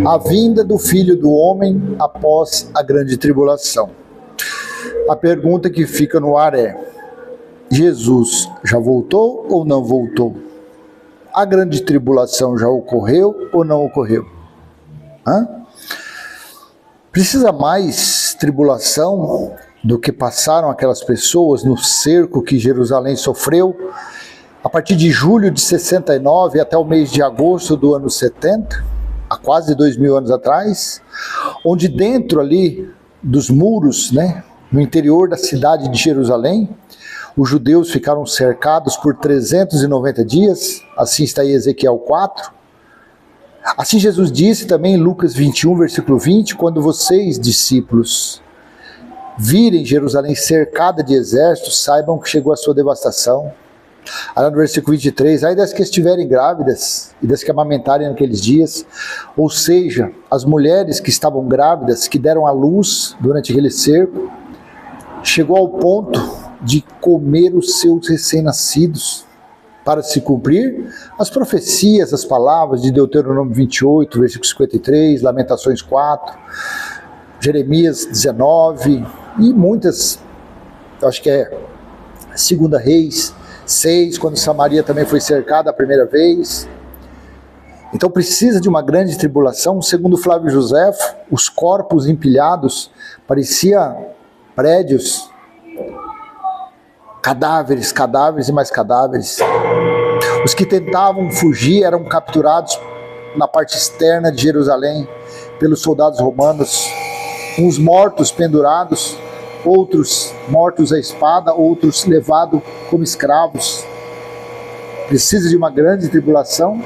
A vinda do Filho do Homem após a grande tribulação. A pergunta que fica no ar é: Jesus já voltou ou não voltou? A grande tribulação já ocorreu ou não ocorreu? Precisa mais tribulação do que passaram aquelas pessoas no cerco que Jerusalém sofreu a partir de julho de 69 até o mês de agosto do ano 70, há quase 2000 anos atrás, onde dentro ali dos muros, no interior da cidade de Jerusalém, os judeus ficaram cercados por 390 dias, assim está em Ezequiel 4. Assim Jesus disse também em Lucas 21, versículo 20, quando vocês, discípulos, virem Jerusalém cercada de exércitos, saibam que chegou a sua devastação. Aí no versículo 23, ai das que estiverem grávidas e das que amamentarem naqueles dias, ou seja, as mulheres que estavam grávidas, que deram à luz durante aquele cerco, chegou ao ponto de comer os seus recém-nascidos, para se cumprir as profecias, as palavras de Deuteronômio 28, versículo 53, Lamentações 4, Jeremias 19 e muitas, acho que é 2 Reis 6, quando Samaria também foi cercada a primeira vez. Então precisa de uma grande tribulação. Segundo Flávio Joséfo, os corpos empilhados pareciam prédios, cadáveres, cadáveres e mais cadáveres. Os que tentavam fugir eram capturados na parte externa de Jerusalém pelos soldados romanos, uns mortos pendurados, outros mortos à espada, outros levados como escravos. Precisa de uma grande tribulação.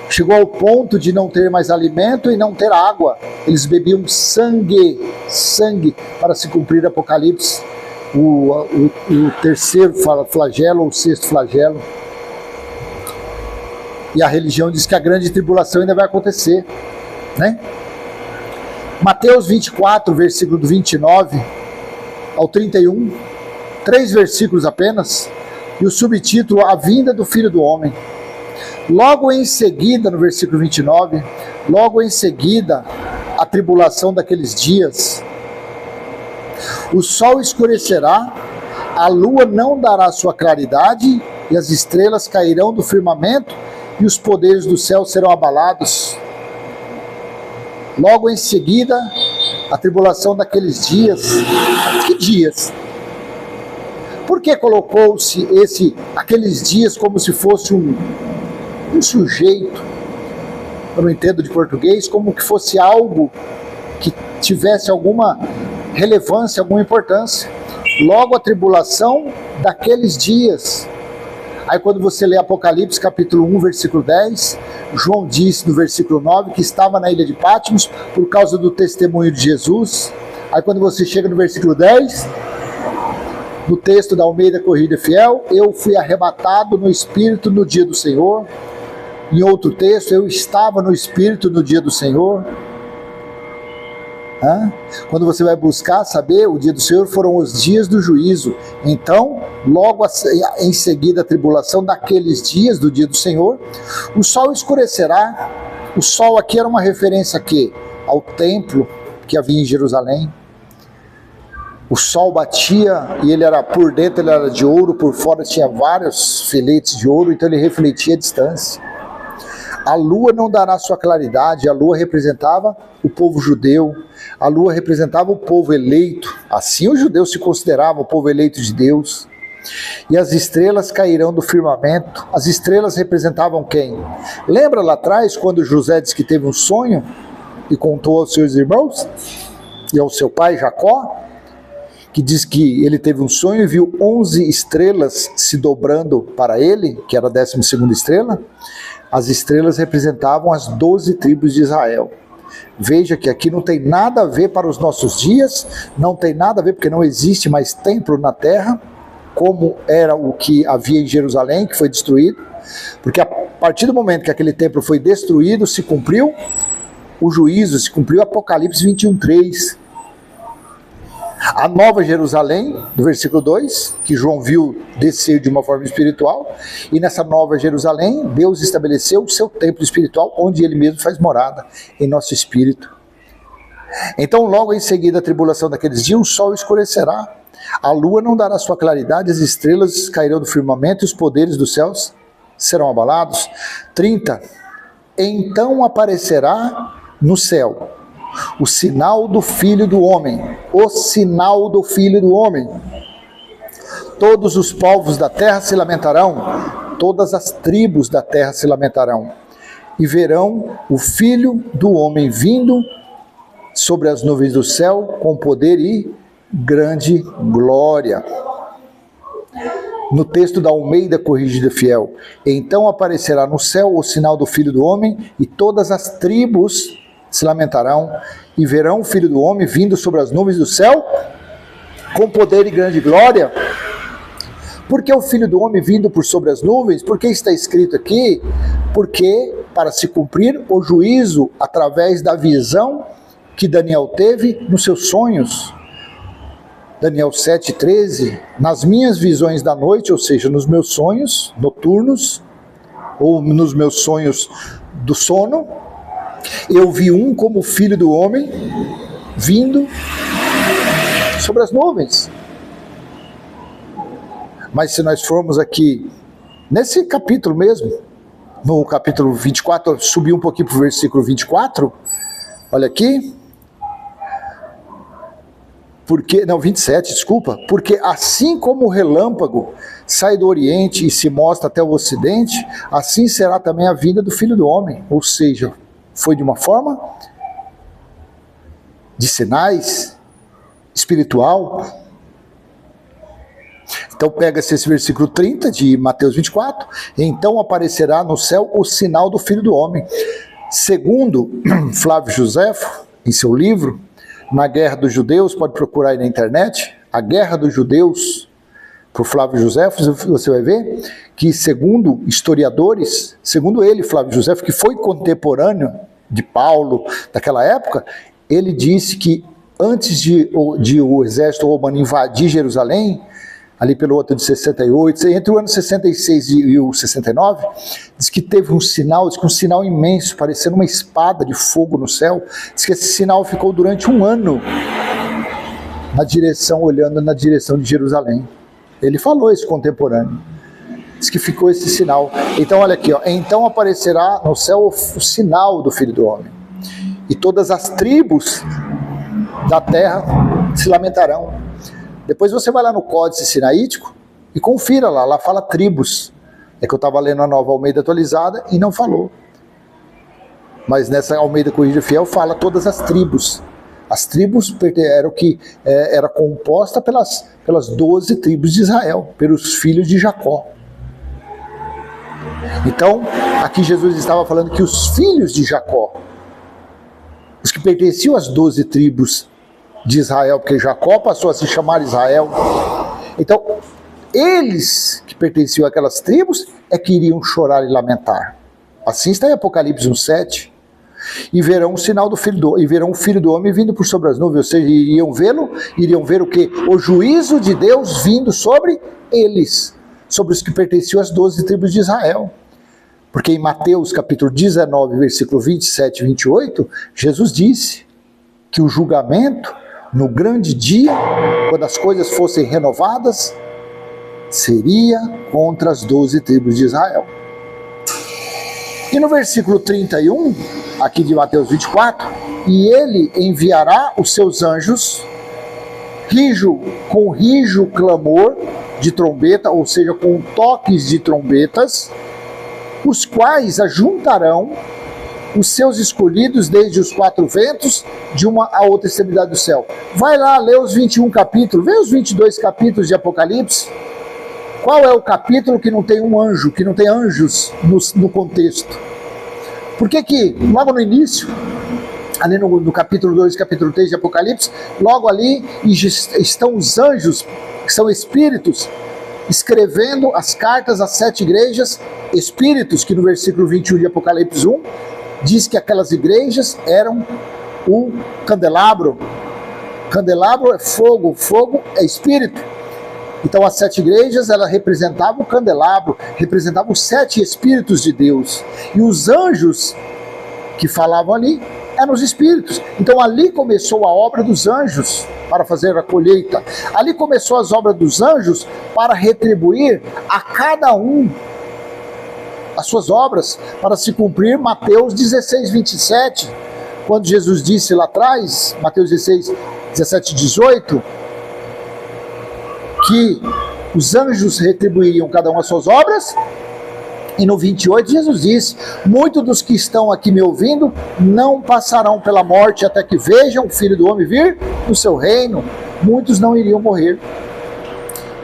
Chegou ao ponto de não ter mais alimento e não ter água. Eles bebiam sangue para se cumprir Apocalipse, o terceiro flagelo ou o sexto flagelo. E a religião diz que a grande tribulação ainda vai acontecer, Mateus 24, versículo do 29 ao 31, 3 versículos apenas, e o subtítulo, a vinda do Filho do Homem. Logo em seguida, no versículo 29, logo em seguida, a tribulação daqueles dias, o sol escurecerá, a lua não dará sua claridade, e as estrelas cairão do firmamento, e os poderes do céu serão abalados. Logo em seguida, a tribulação daqueles dias. Que dias? Por que colocou-se aqueles dias como se fosse um sujeito? Eu não entendo de português, como que fosse algo que tivesse alguma relevância, alguma importância. Logo a tribulação daqueles dias. Aí quando você lê Apocalipse capítulo 1, versículo 10, João disse no versículo 9 que estava na ilha de Patmos por causa do testemunho de Jesus. Aí quando você chega no versículo 10, no texto da Almeida Corrida Fiel, eu fui arrebatado no Espírito no dia do Senhor. Em outro texto, eu estava no Espírito no dia do Senhor. Quando você vai buscar saber, o dia do Senhor foram os dias do juízo. Então, logo em seguida a tribulação daqueles dias do dia do Senhor, o sol escurecerá. O sol aqui era uma referência a quê? Ao templo que havia em Jerusalém. O sol batia e ele era por dentro, ele era de ouro, por fora tinha vários filetes de ouro, então ele refletia a distância. A lua não dará sua claridade, a lua representava o povo judeu, a lua representava o povo eleito, assim os judeus se consideravam o povo eleito de Deus. E as estrelas cairão do firmamento. As estrelas representavam quem? Lembra lá atrás quando José disse que teve um sonho e contou aos seus irmãos e ao seu pai Jacó? Que diz que ele teve um sonho e viu 11 estrelas se dobrando para ele, que era a 12ª estrela. As estrelas representavam as 12 tribos de Israel. Veja que aqui não tem nada a ver para os nossos dias, não tem nada a ver porque não existe mais templo na terra, como era o que havia em Jerusalém, que foi destruído, porque a partir do momento que aquele templo foi destruído, se cumpriu o juízo, se cumpriu Apocalipse 21:3. A Nova Jerusalém, do versículo 2, que João viu descer de uma forma espiritual, e nessa Nova Jerusalém, Deus estabeleceu o seu templo espiritual, onde ele mesmo faz morada, em nosso espírito. Então, logo em seguida a tribulação daqueles dias, o sol escurecerá, a lua não dará sua claridade, as estrelas cairão do firmamento e os poderes dos céus serão abalados. 30. Então aparecerá no céu o sinal do Filho do Homem, o sinal do Filho do Homem. Todos os povos da terra se lamentarão, todas as tribos da terra se lamentarão, e verão o Filho do Homem vindo sobre as nuvens do céu com poder e grande glória. No texto da Almeida Corrigida Fiel, então aparecerá no céu o sinal do Filho do Homem, e todas as tribos se lamentarão, e verão o Filho do Homem vindo sobre as nuvens do céu, com poder e grande glória. Porque o Filho do Homem vindo por sobre as nuvens? Porque está escrito aqui, porque para se cumprir o juízo através da visão que Daniel teve nos seus sonhos. Daniel 7,13, nas minhas visões da noite, ou seja, nos meus sonhos noturnos, ou nos meus sonhos do sono, eu vi um como Filho do Homem vindo sobre as nuvens. Mas se nós formos aqui, nesse capítulo mesmo, no capítulo 24, subir um pouquinho para o versículo 24, olha aqui, 27, desculpa, porque assim como o relâmpago sai do Oriente e se mostra até o Ocidente, assim será também a vinda do Filho do Homem, ou seja, foi de uma forma de sinais espiritual. Então pega-se esse versículo 30 de Mateus 24, então aparecerá no céu o sinal do Filho do Homem. Segundo Flávio Josefo, em seu livro, Na Guerra dos Judeus, pode procurar aí na internet, A Guerra dos Judeus, por Flávio Josefo, você vai ver que segundo historiadores, segundo ele, Flávio Josefo, que foi contemporâneo de Paulo daquela época, ele disse que antes de o exército romano invadir Jerusalém, ali pelo ano de 68, entre o ano 66 e o 69, diz que teve um sinal, diz que um sinal imenso, parecendo uma espada de fogo no céu, diz que esse sinal ficou durante um ano olhando na direção de Jerusalém. Ele falou esse contemporâneo. Diz que ficou esse sinal. Então olha aqui, ó. Então aparecerá no céu o sinal do Filho do Homem. E todas as tribos da terra se lamentarão. Depois você vai lá no Códice Sinaítico e confira lá. Lá fala tribos. É que eu estava lendo a Nova Almeida atualizada e não falou. Mas nessa Almeida Corrigida Fiel fala todas as tribos. As tribos eram que era composta pelas 12 tribos de Israel, pelos filhos de Jacó. Então, aqui Jesus estava falando que os filhos de Jacó, os que pertenciam às 12 tribos de Israel, porque Jacó passou a se chamar Israel. Então, eles que pertenciam àquelas tribos é que iriam chorar e lamentar. Assim está em Apocalipse 1:7. E verão o sinal do e verão o Filho do Homem vindo por sobre as nuvens, ou seja, iriam ver o quê? O juízo de Deus vindo sobre eles, sobre os que pertenciam às 12 tribos de Israel. Porque em Mateus capítulo 19, versículo 27 e 28, Jesus disse que o julgamento no grande dia, quando as coisas fossem renovadas, seria contra as 12 tribos de Israel. E no versículo 31, aqui de Mateus 24, e ele enviará os seus anjos com rijo clamor de trombeta, ou seja, com toques de trombetas, os quais ajuntarão os seus escolhidos desde os 4 ventos de uma a outra extremidade do céu. Vai lá, lê os 21 capítulos, vê os 22 capítulos de Apocalipse. Qual é o capítulo que não tem um anjo, que não tem anjos no contexto? Por que logo no início, ali no capítulo 2 e capítulo 3 de Apocalipse, logo ali estão os anjos, que são espíritos, escrevendo as cartas às 7 igrejas, espíritos que no versículo 21 de Apocalipse 1, diz que aquelas igrejas eram o candelabro, Candelabro é fogo, fogo é espírito. Então as 7 igrejas, elas representavam o candelabro, representavam os 7 espíritos de Deus. E os anjos que falavam ali eram os espíritos. Então ali começou a obra dos anjos para fazer a colheita. Ali começou as obras dos anjos para retribuir a cada um as suas obras, para se cumprir Mateus 16, 27, quando Jesus disse lá atrás, Mateus 16, 17 e 18, que os anjos retribuiriam cada um as suas obras. E no 28 Jesus disse: muitos dos que estão aqui me ouvindo não passarão pela morte até que vejam o Filho do Homem vir no seu reino. Muitos não iriam morrer.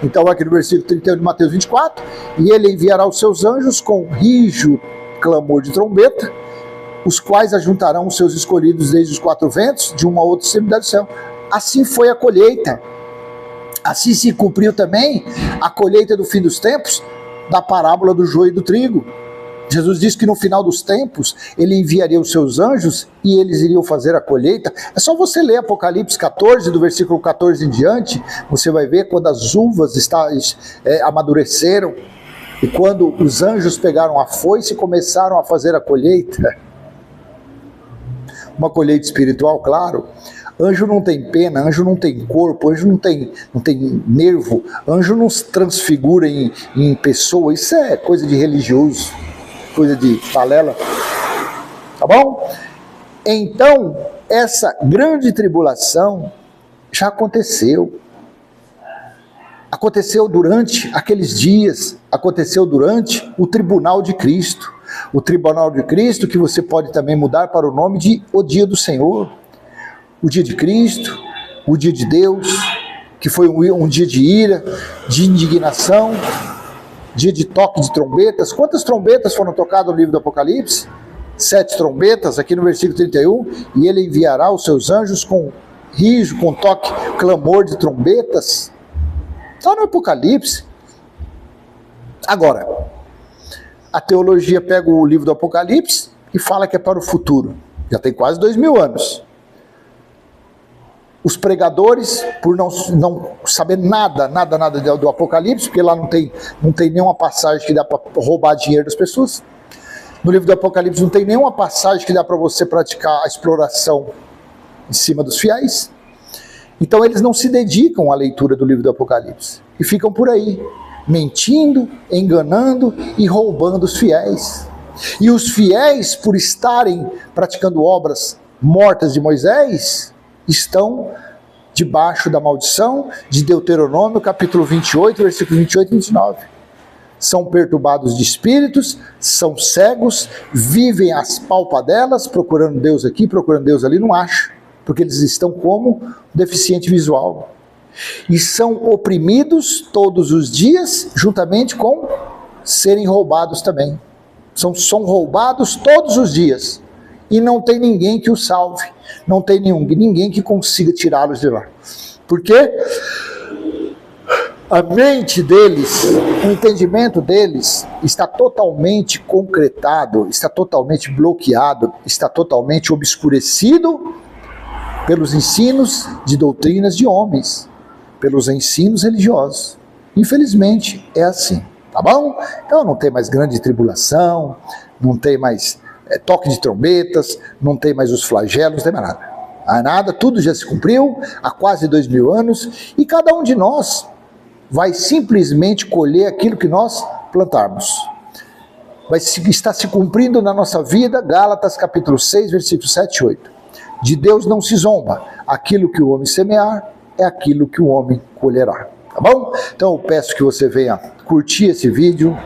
Então aqui no versículo 31 de Mateus 24, e ele enviará os seus anjos com rijo clamor de trombeta, os quais ajuntarão os seus escolhidos desde os 4 ventos, de uma a outra extremidade do céu. Assim foi a colheita. Assim se cumpriu também a colheita do fim dos tempos, da parábola do joio e do trigo. Jesus disse que no final dos tempos ele enviaria os seus anjos e eles iriam fazer a colheita. É só você ler Apocalipse 14, do versículo 14 em diante, você vai ver quando as uvas amadureceram e quando os anjos pegaram a foice e começaram a fazer a colheita. Uma colheita espiritual, claro. Anjo não tem pena, anjo não tem corpo, anjo não tem nervo, anjo não se transfigura em pessoa. Isso é coisa de religioso, coisa de balela, tá bom? Então, essa grande tribulação já aconteceu. Aconteceu durante aqueles dias, aconteceu durante o tribunal de Cristo. O tribunal de Cristo, que você pode também mudar para o nome de o dia do Senhor. O dia de Cristo, o dia de Deus, que foi um dia de ira, de indignação, dia de toque de trombetas. Quantas trombetas foram tocadas no livro do Apocalipse? 7 trombetas, aqui no versículo 31. E ele enviará os seus anjos com rijo, com toque, clamor de trombetas. Está no Apocalipse. Agora, a teologia pega o livro do Apocalipse e fala que é para o futuro. Já tem quase 2000 anos. Os pregadores, por não saber nada do Apocalipse, porque lá não tem nenhuma passagem que dá para roubar dinheiro das pessoas. No livro do Apocalipse não tem nenhuma passagem que dá para você praticar a exploração em cima dos fiéis. Então eles não se dedicam à leitura do livro do Apocalipse. E ficam por aí, mentindo, enganando e roubando os fiéis. E os fiéis, por estarem praticando obras mortas de Moisés, estão debaixo da maldição de Deuteronômio, capítulo 28, versículo 28 e 29. São perturbados de espíritos, são cegos, vivem às palpadelas, procurando Deus aqui, procurando Deus ali, não acham, porque eles estão como deficiente visual. E são oprimidos todos os dias, juntamente com serem roubados também. São roubados todos os dias. E não tem ninguém que os salve. Não tem ninguém que consiga tirá-los de lá. Porque a mente deles, o entendimento deles está totalmente concretado, está totalmente bloqueado, está totalmente obscurecido pelos ensinos de doutrinas de homens, pelos ensinos religiosos. Infelizmente é assim, tá bom? Então não tem mais grande tribulação, não tem mais toque de trombetas, não tem mais os flagelos, não tem mais nada. Nada, tudo já se cumpriu há quase 2000 anos e cada um de nós vai simplesmente colher aquilo que nós plantarmos. Vai estar se cumprindo na nossa vida, Gálatas capítulo 6, versículos 7 e 8. De Deus não se zomba, aquilo que o homem semear é aquilo que o homem colherá. Tá bom? Então eu peço que você venha curtir esse vídeo,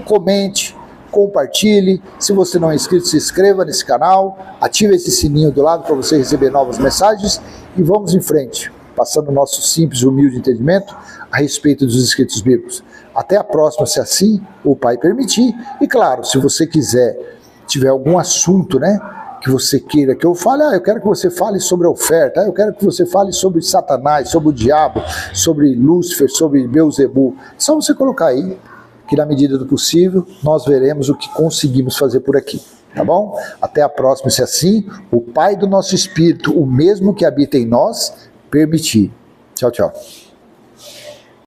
comente, compartilhe. Se você não é inscrito, se inscreva nesse canal, ative esse sininho do lado para você receber novas mensagens e vamos em frente, passando o nosso simples, humilde entendimento a respeito dos escritos bíblicos. Até a próxima, se assim o Pai permitir. E claro, se você tiver algum assunto, que você queira que eu fale, eu quero que você fale sobre a oferta, eu quero que você fale sobre Satanás, sobre o diabo, sobre Lúcifer, sobre Beuzebu. É só você colocar aí, que na medida do possível nós veremos o que conseguimos fazer por aqui, tá bom? Até a próxima, se assim o Pai do nosso Espírito, o mesmo que habita em nós, permitir. Tchau, tchau.